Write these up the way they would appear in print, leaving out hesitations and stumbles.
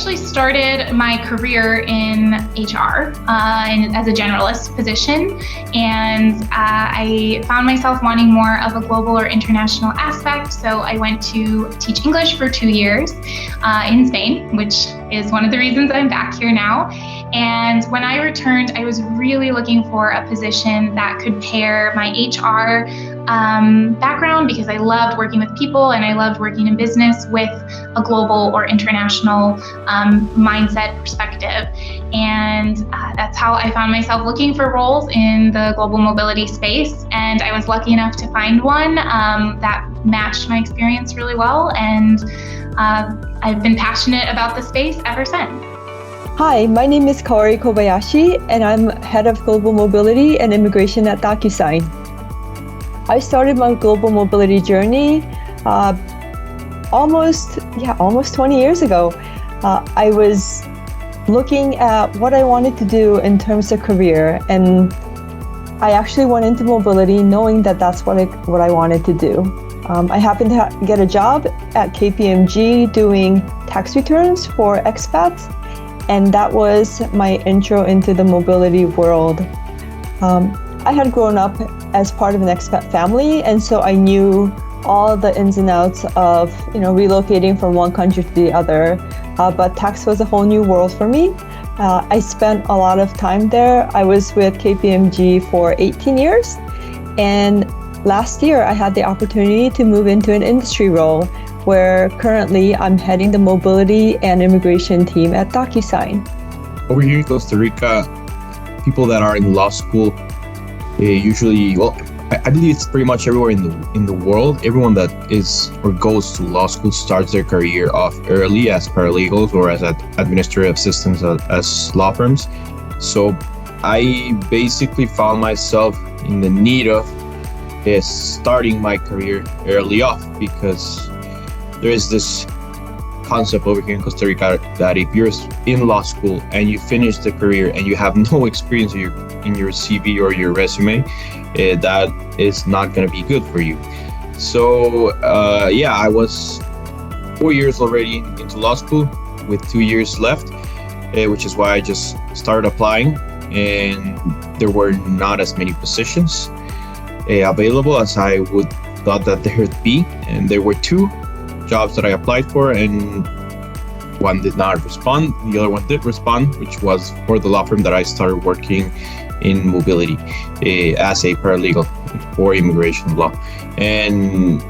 actually started my career in HR as a generalist position, and I found myself wanting more of a global or international aspect, so I went to teach English for 2 years in Spain, which is one of the reasons I'm back here now. And when I returned, I was really looking for a position that could pair my HR background, because I loved working with people and I loved working in business, with a global or international mindset perspective. And that's how I found myself looking for roles in the global mobility space. And I was lucky enough to find one that matched my experience really well. And I've been passionate about the space ever since. Hi, my name is Kaori Kobayashi, and I'm head of global mobility and immigration at DocuSign. I started my global mobility journey almost 20 years ago. I was looking at what I wanted to do in terms of career, and I actually went into mobility knowing that that's what I wanted to do. I happened to get a job at KPMG doing tax returns for expats, and that was my intro into the mobility world. I had grown up as part of an expat family, and so I knew all the ins and outs of relocating from one country to the other. But tax was a whole new world for me. I spent a lot of time there. I was with KPMG for 18 years, and last year I had the opportunity to move into an industry role where currently I'm heading the mobility and immigration team at DocuSign. Over here in Costa Rica, people that are in law school usually, I believe it's pretty much everywhere in the world. Everyone that is or goes to law school starts their career off early as paralegals or as administrative assistants as law firms. So I basically found myself in the need of starting my career early off, because there is this concept over here in Costa Rica that if you're in law school and you finish the career and you have no experience in your CV or your resume, that is not going to be good for you. So I was 4 years already into law school with 2 years left, which is why I just started applying, and there were not as many positions available as I would thought that there would be, and there were 2 jobs that I applied for, and one did not respond. The other one did respond, which was for the law firm that I started working in mobility as a paralegal for immigration law. And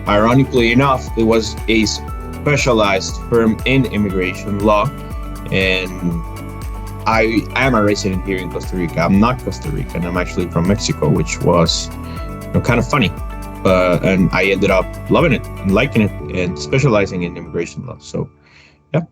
ironically enough, it was a specialized firm in immigration law, and I am a resident here in Costa Rica. I'm not Costa Rican. I'm actually from Mexico, which was kind of funny. And I ended up loving it and liking it and specializing in immigration law. So, yeah.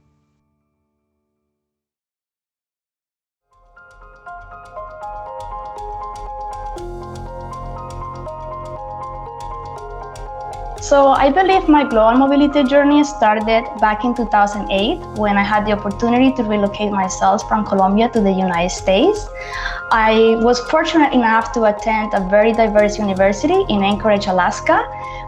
So I believe my global mobility journey started back in 2008 when I had the opportunity to relocate myself from Colombia to the United States. I was fortunate enough to attend a very diverse university in Anchorage, Alaska,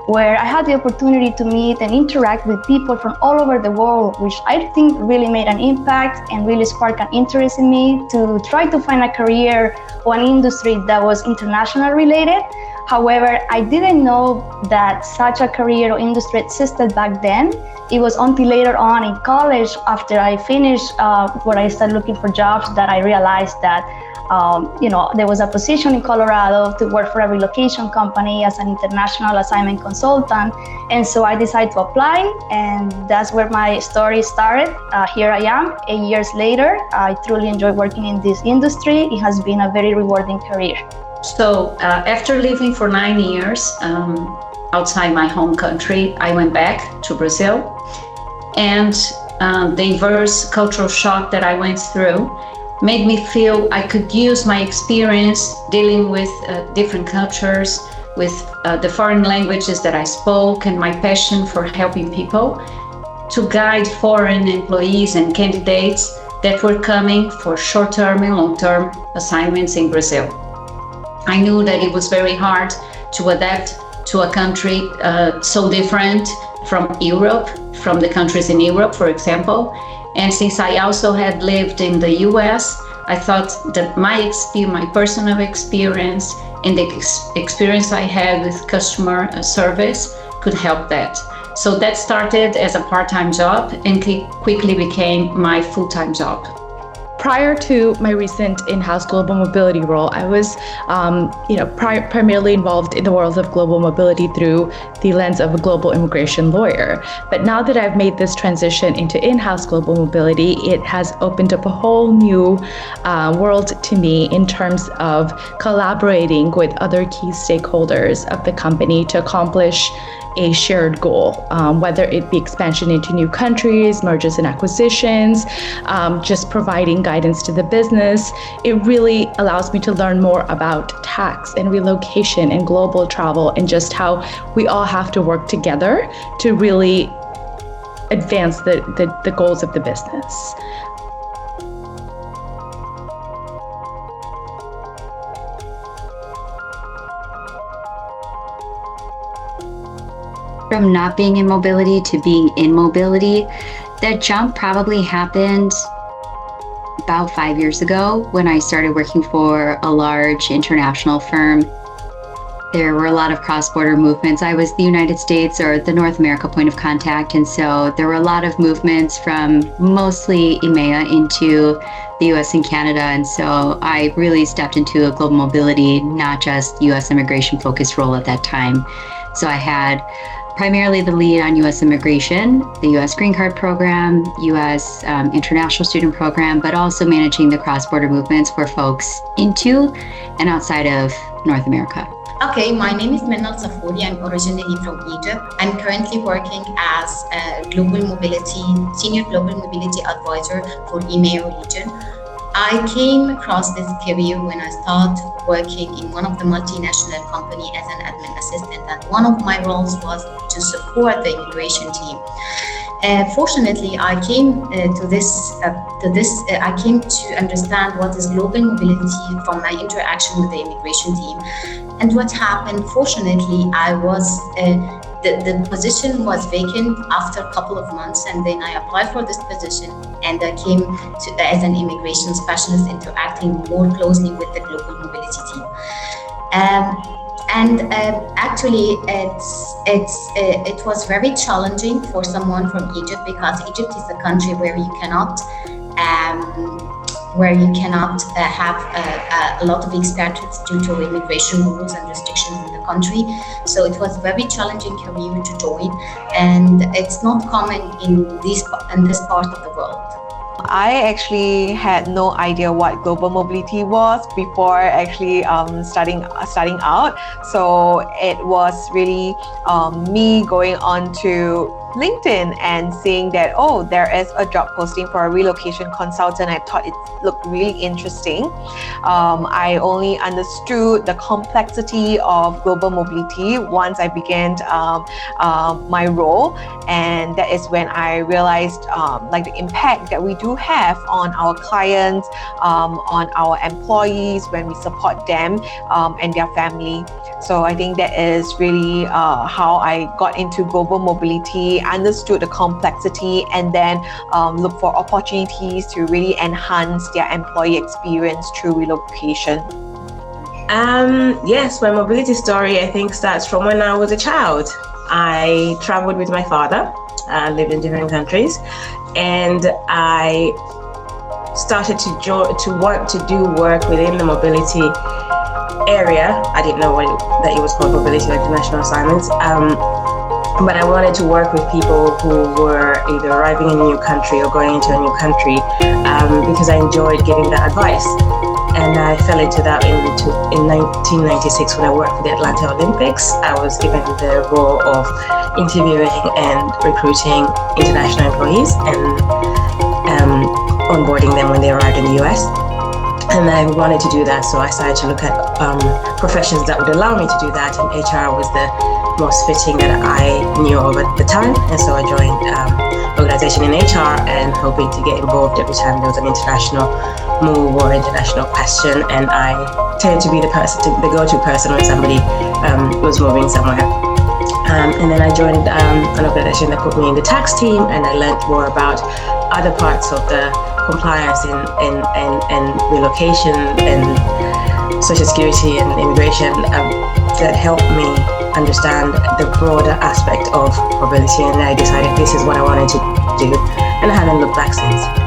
where I had the opportunity to meet and interact with people from all over the world, which I think really made an impact and really sparked an interest in me to try to find a career or an industry that was international related. However, I didn't know that such a career or industry existed back then. It was until later on in college, after I finished where I started looking for jobs, that I realized that there was a position in Colorado to work for a relocation company as an international assignment consultant. And so I decided to apply, and that's where my story started. Here I am, 8 years later. I truly enjoy working in this industry. It has been a very rewarding career. So after living for 9 years outside my home country, I went back to Brazil, and the diverse cultural shock that I went through made me feel I could use my experience dealing with different cultures, with the foreign languages that I spoke, and my passion for helping people to guide foreign employees and candidates that were coming for short-term and long-term assignments in Brazil. I knew that it was very hard to adapt to a country so different from Europe, from the countries in Europe, for example. And since I also had lived in the US, I thought that my personal experience and the experience I had with customer service could help that. So that started as a part-time job and quickly became my full-time job. Prior to my recent in-house global mobility role, I was primarily involved in the world of global mobility through the lens of a global immigration lawyer. But now that I've made this transition into in-house global mobility, it has opened up a whole new world to me in terms of collaborating with other key stakeholders of the company to accomplish a shared goal, whether it be expansion into new countries, mergers and acquisitions, just providing guidance to the business. It really allows me to learn more about tax and relocation and global travel and just how we all have to work together to really advance the goals of the business. From not being in mobility to being in mobility, that jump probably happened about 5 years ago when I started working for a large international firm. There were a lot of cross-border movements. I was the United States or the North America point of contact, and so there were a lot of movements from mostly EMEA into the US and Canada, and so I really stepped into a global mobility, not just US immigration focused role at that time. So I had primarily the lead on US immigration, the US Green Card program, US International Student Program, but also managing the cross-border movements for folks into and outside of North America. Okay, my name is Minal Safouri. I'm originally from Egypt. I'm currently working as a senior global mobility advisor for EMEA region. I came across this career when I started working in one of the multinational company as an admin assistant, and one of my roles was to support the immigration team. Fortunately, I came I came to understand what is global mobility from my interaction with the immigration team. And what happened, fortunately, the position was vacant after a couple of months, and then I applied for this position, and I came as an immigration specialist, interacting more closely with the global mobility team. Actually, it was very challenging for someone from Egypt, because Egypt is a country where you cannot have a lot of expatriates due to immigration rules and restrictions in the country. So it was very challenging career to join, and it's not common in this part of the world. I actually had no idea what global mobility was before actually starting out. So it was really me going on to LinkedIn and seeing that, oh, there is a job posting for a relocation consultant. I thought it looked really interesting. I only understood the complexity of global mobility once I began my role, and that is when I realized the impact that we do have on our clients, on our employees when we support them and their family. So I think that is really how I got into global mobility, understood the complexity, and then look for opportunities to really enhance their employee experience through relocation. Yes, my mobility story, I think, starts from when I was a child. I traveled with my father, lived in different countries, and I started to want to do work within the mobility area. I didn't know that it was called mobility or international assignments. But I wanted to work with people who were either arriving in a new country or going into a new country because I enjoyed giving that advice. And I fell into that in 1996 when I worked for the Atlanta Olympics. I was given the role of interviewing and recruiting international employees and onboarding them when they arrived in the US. And I wanted to do that, so I started to look at professions that would allow me to do that, and HR was the most fitting that I knew of at the time. And so I joined an organization in HR and hoping to get involved every time there was an international move or international question, and I tended to be the go-to person when somebody was moving somewhere. And then I joined an organization that put me in the tax team, and I learned more about other parts of the compliance and relocation and social security and immigration that helped me understand the broader aspect of mobility, and I decided this is what I wanted to do, and I haven't looked back since.